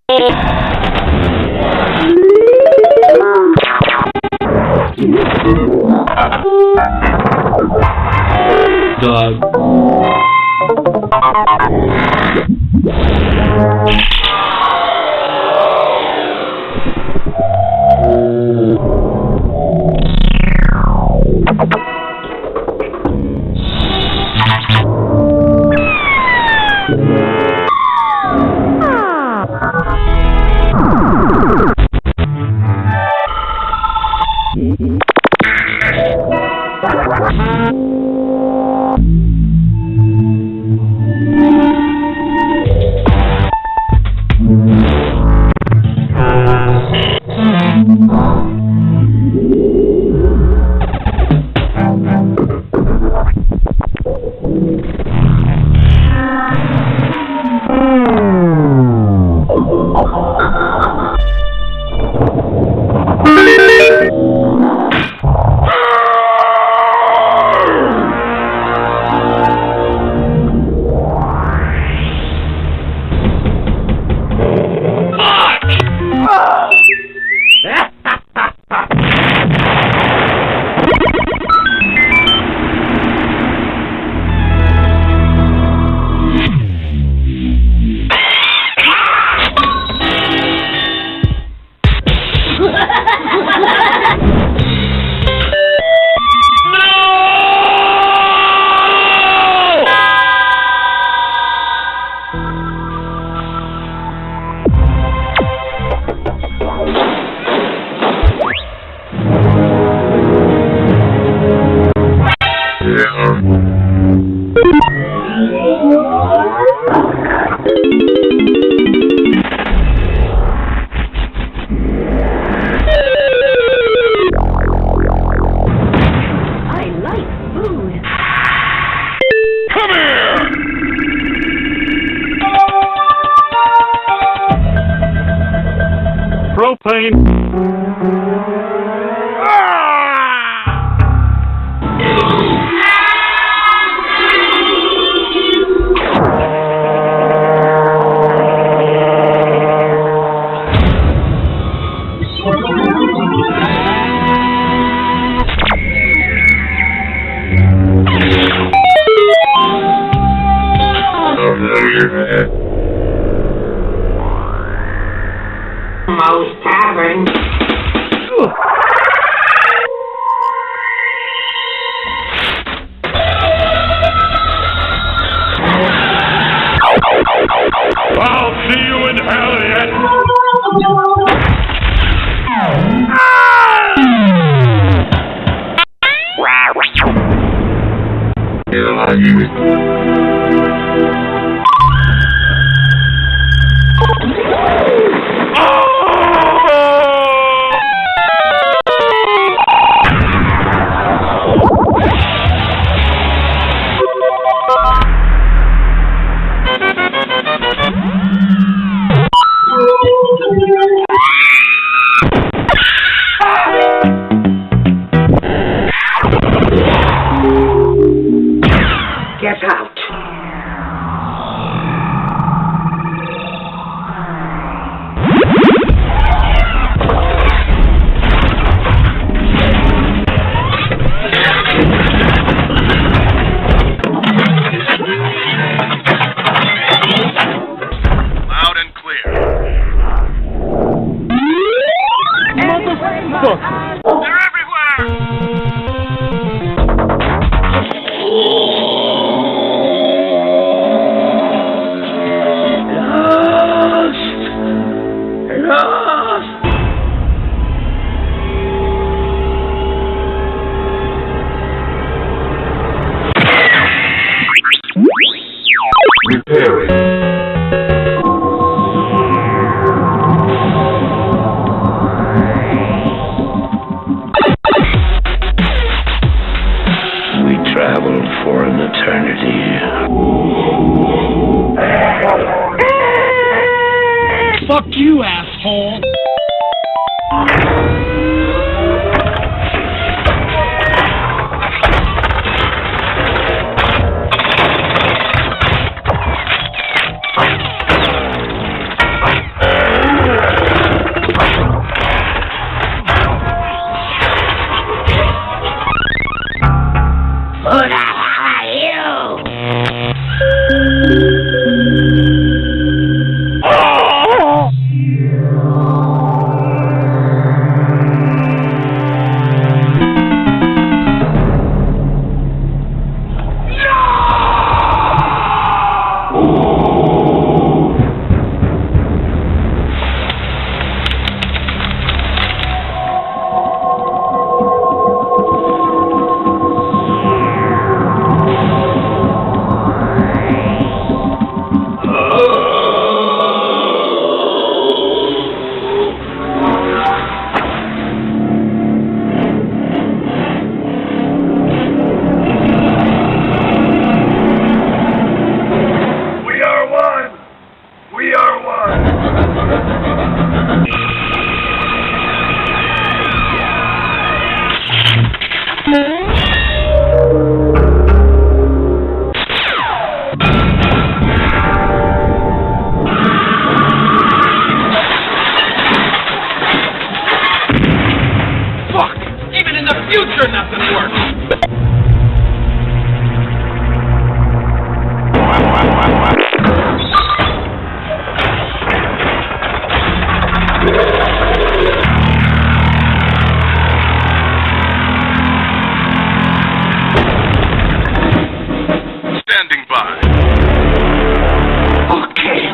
Dog. Most Tavern. I'll see you in hell yet! Get out. Loud and clear. Motherfucker! They're everywhere! We traveled for an eternity. Fuck you, asshole!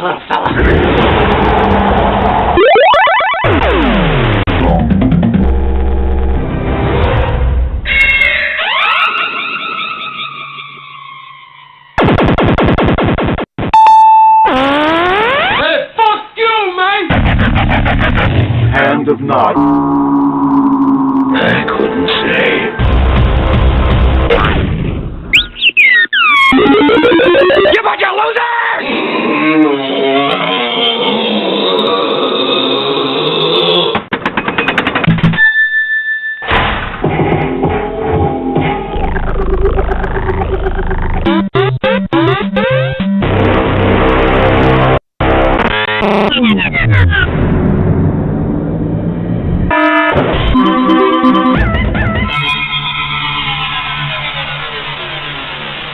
little fella. Hey, fuck you, man! Hand of Nod. I couldn't say. You bunch of losers!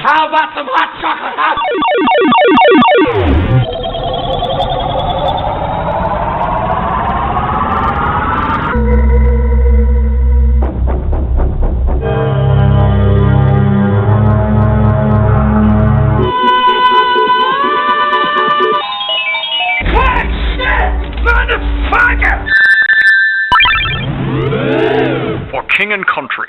How about some hot chocolate, huh? What shit, motherfucker! For king and country.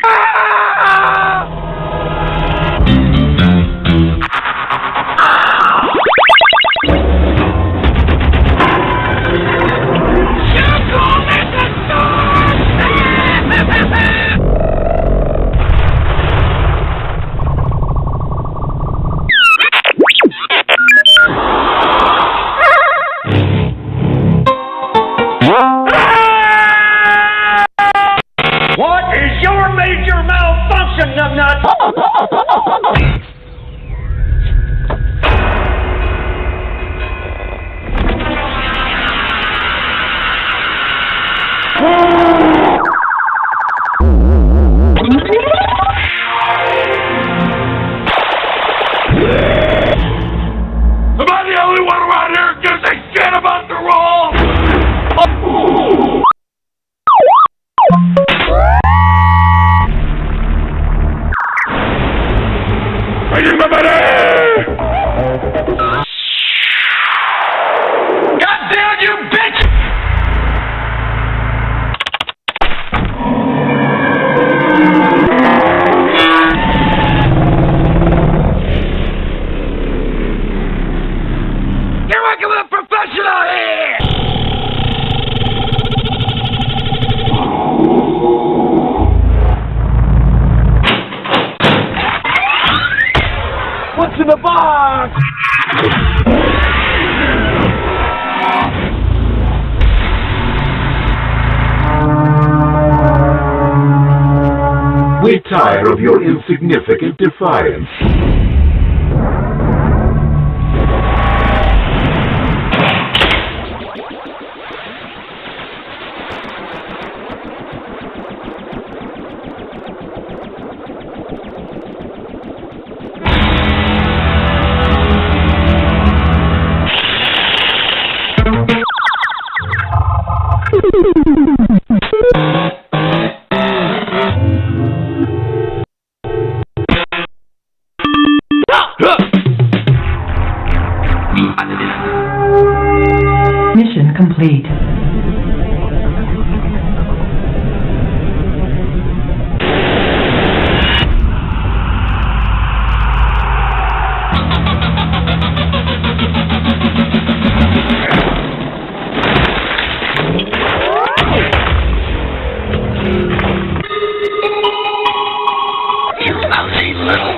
What is your major malfunction, numbnut? Am I the only one around here who gives a shit about the rules? Ready, my buddy! Goddamn you, bitch! You're working with a professional here! What's in the box? We tire of your insignificant defiance. Mission complete. You lousy little...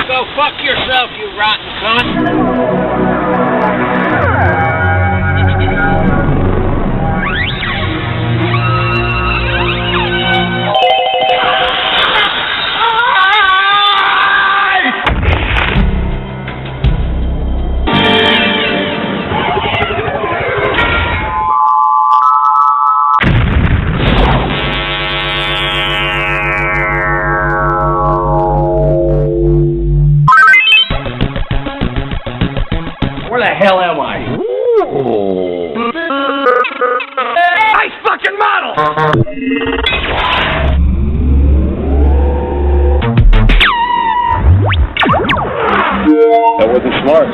Go fuck yourself, you rotten cunt! Where the hell am I? Nice fucking model! That wasn't smart.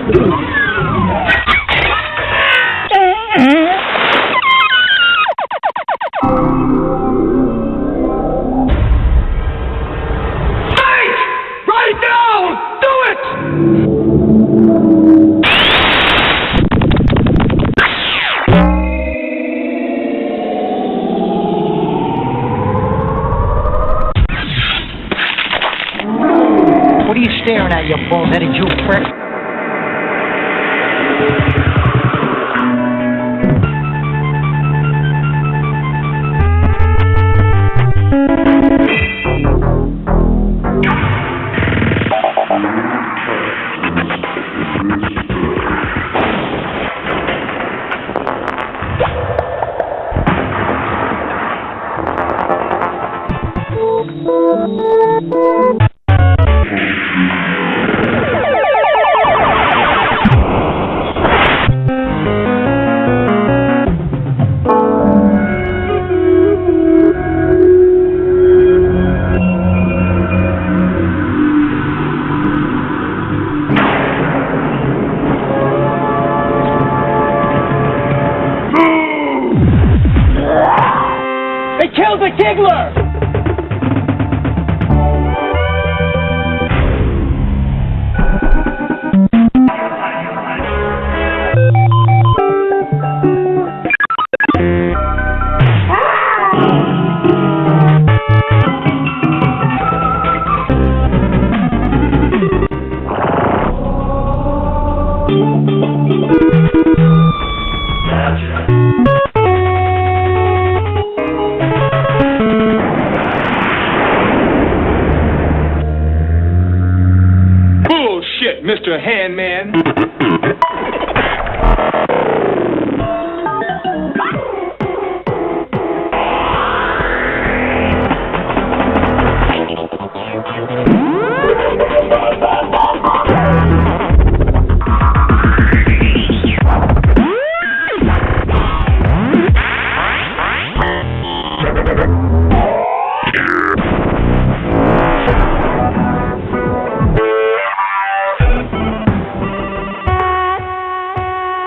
Right now! Do it! What are you staring at, you bald-headed Jew prick? They killed the Giggler! Bullshit, Mr. Handman.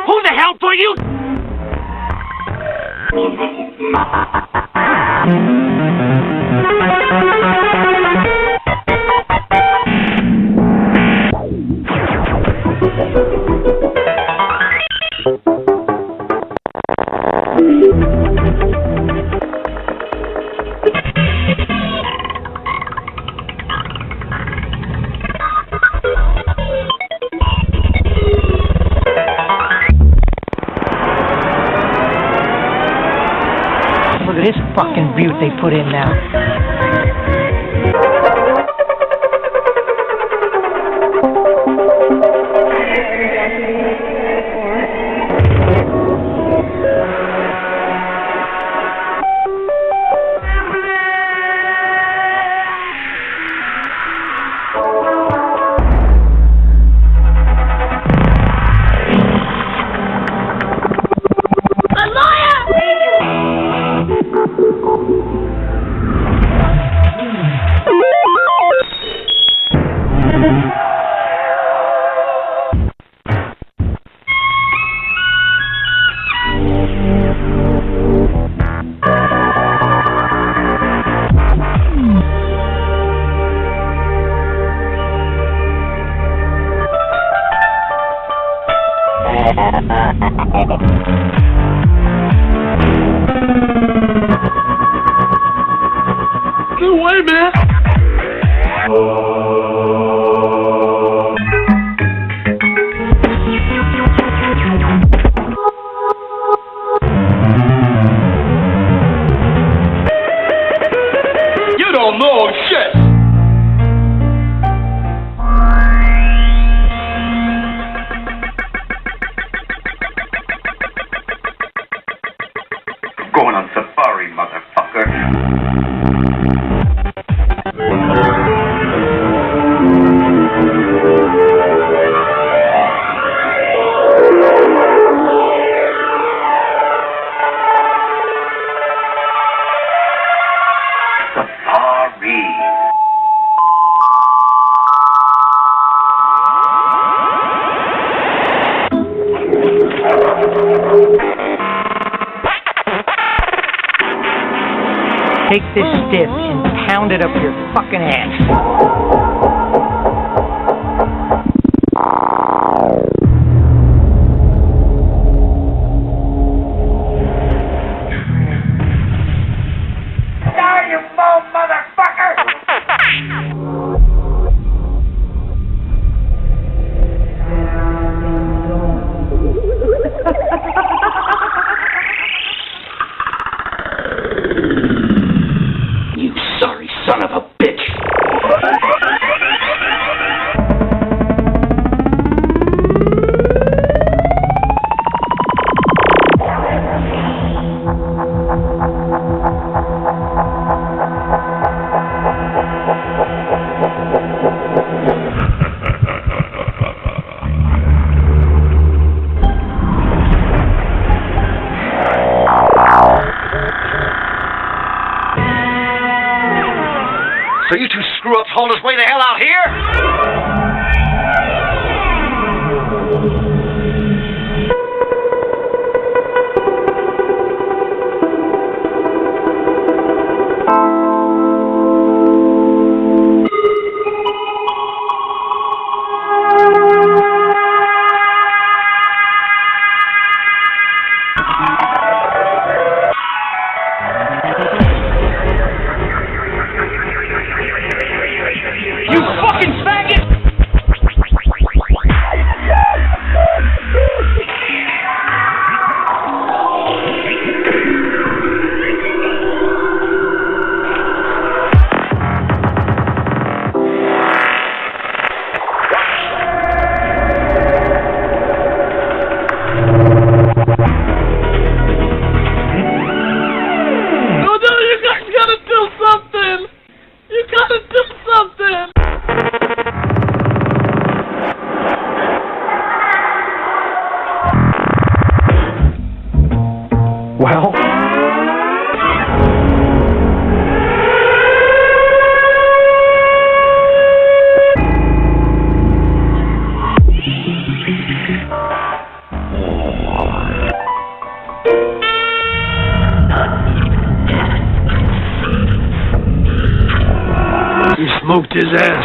Who the hell are you? Look at this fucking butte they put in now. Get away, man! You don't know shit! Going on safari, motherfucker. Take this stiff and pound it up your fucking ass. Die, you bald motherfucker! You sorry son of a bitch. So you two screw-ups hauled us way the hell out here? You fucking faggot! No, you guys gotta do something! You gotta do something! Well, You smoked his ass.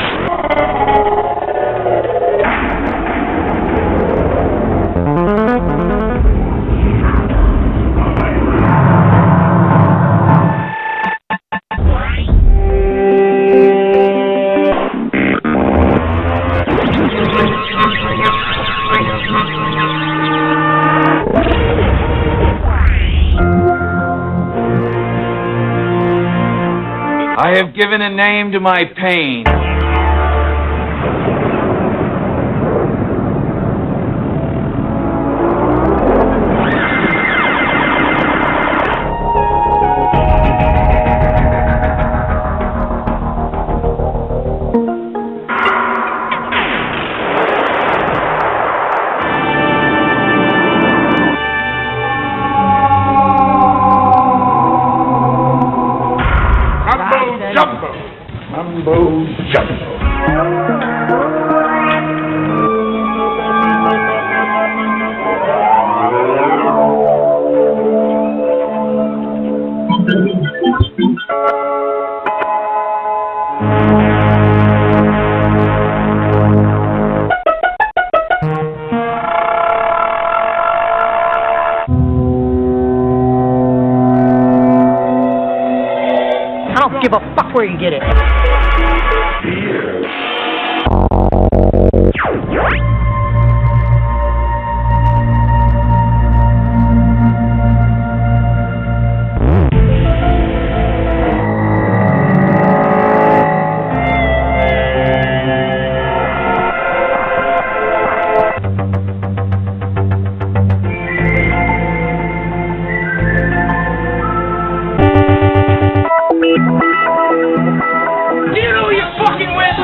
I have given a name to my pain. Mambo Jumbo. I don't give a fuck where you get it. Do you know who you're fucking with?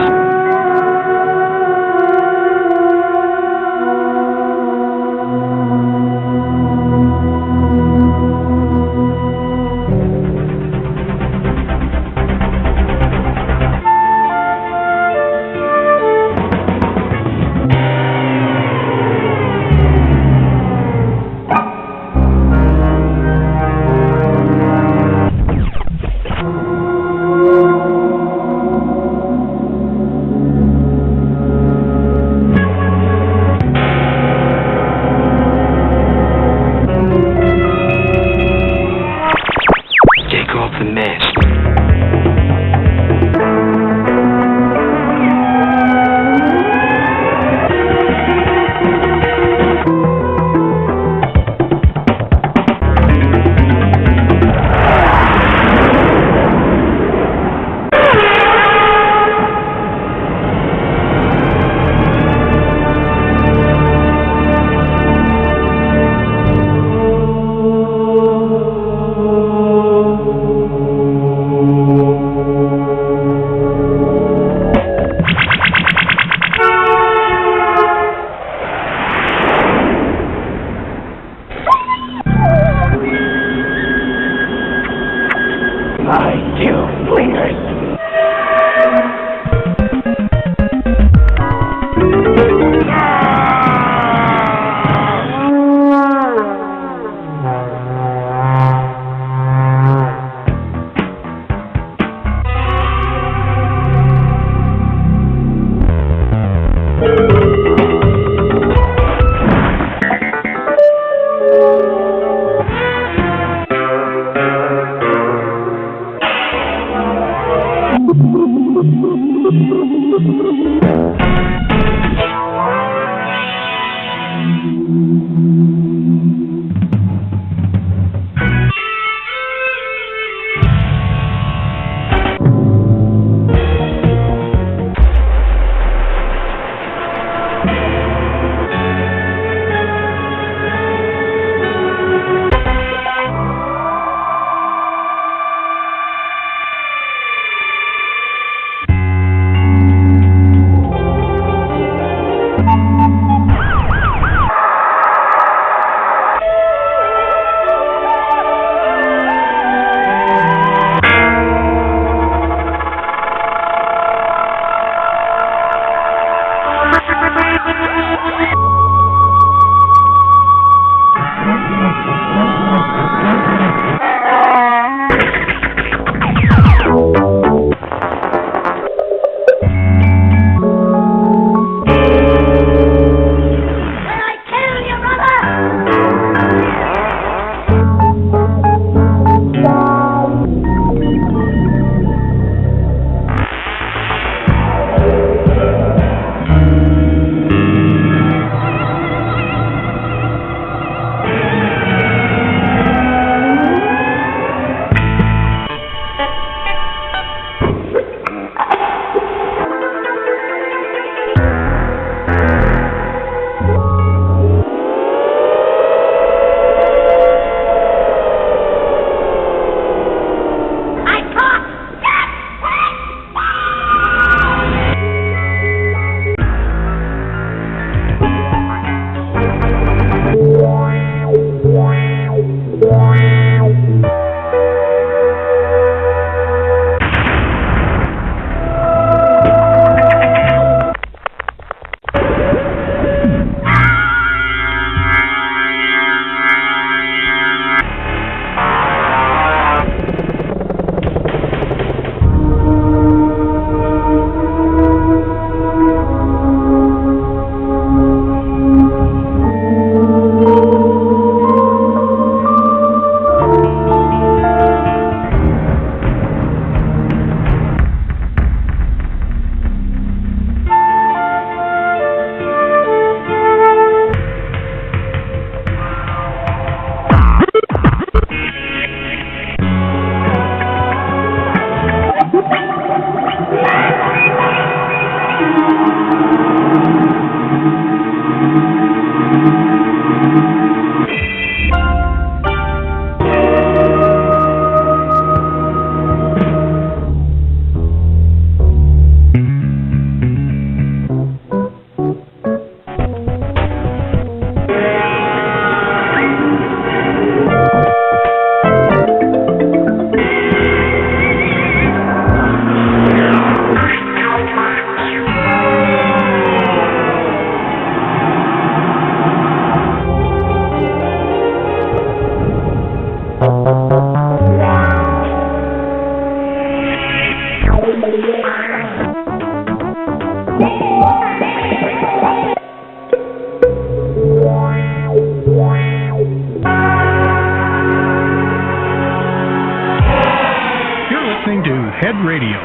Web Radio.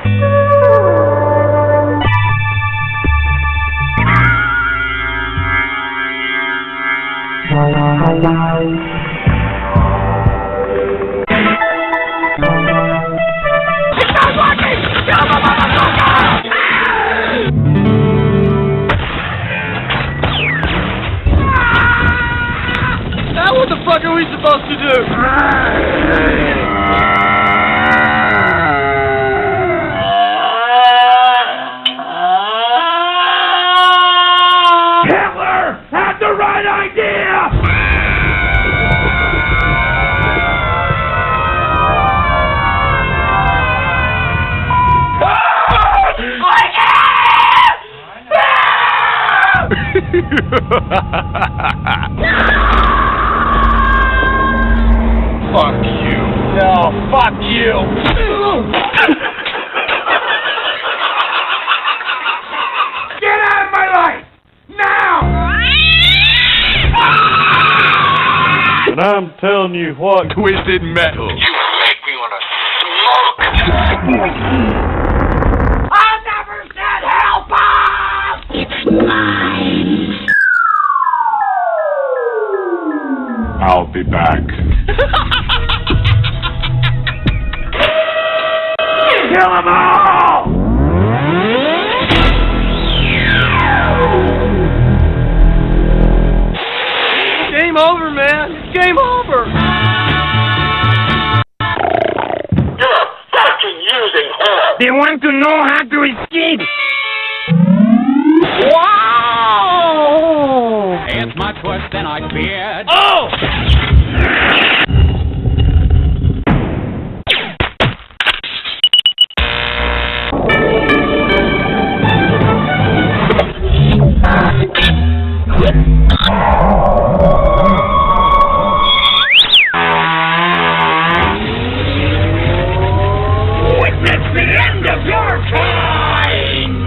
Now what the fuck are we supposed to do? Hitler had the right idea! Fuck you. No, fuck you. Get out of my life! Now! And I'm telling you what, Twisted Metal. You make me want to smoke. I never said help us! It's mine! I'll be back. Kill them all! Game over, man. It's game over. You're fucking using her! They want to know how to escape. Wow! It's much worse than I feared. Oh! Witness the end of your kind!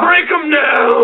Break 'em down!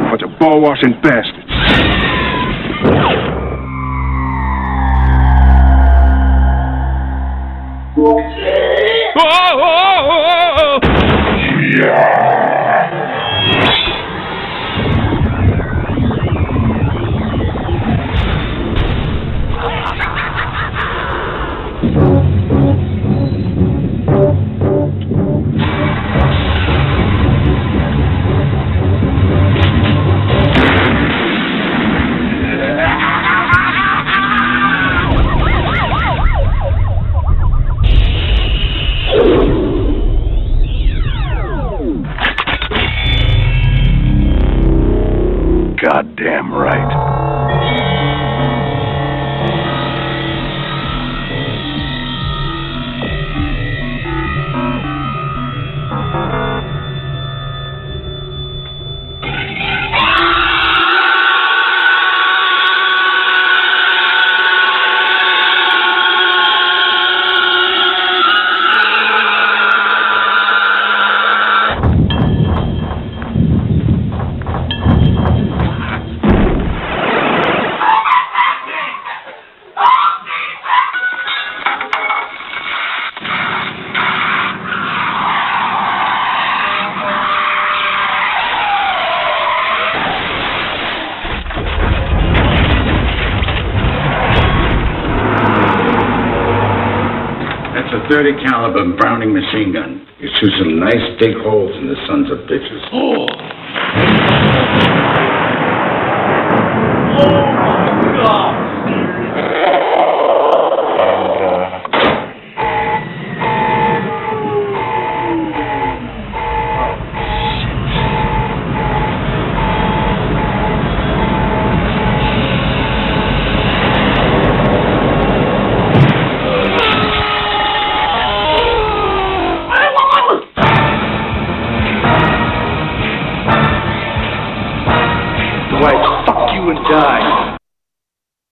Bunch of ball-washing bastards. .30 caliber Browning machine gun. You shoot some nice big holes in the sons of bitches. Oh my God! Fuck you and die.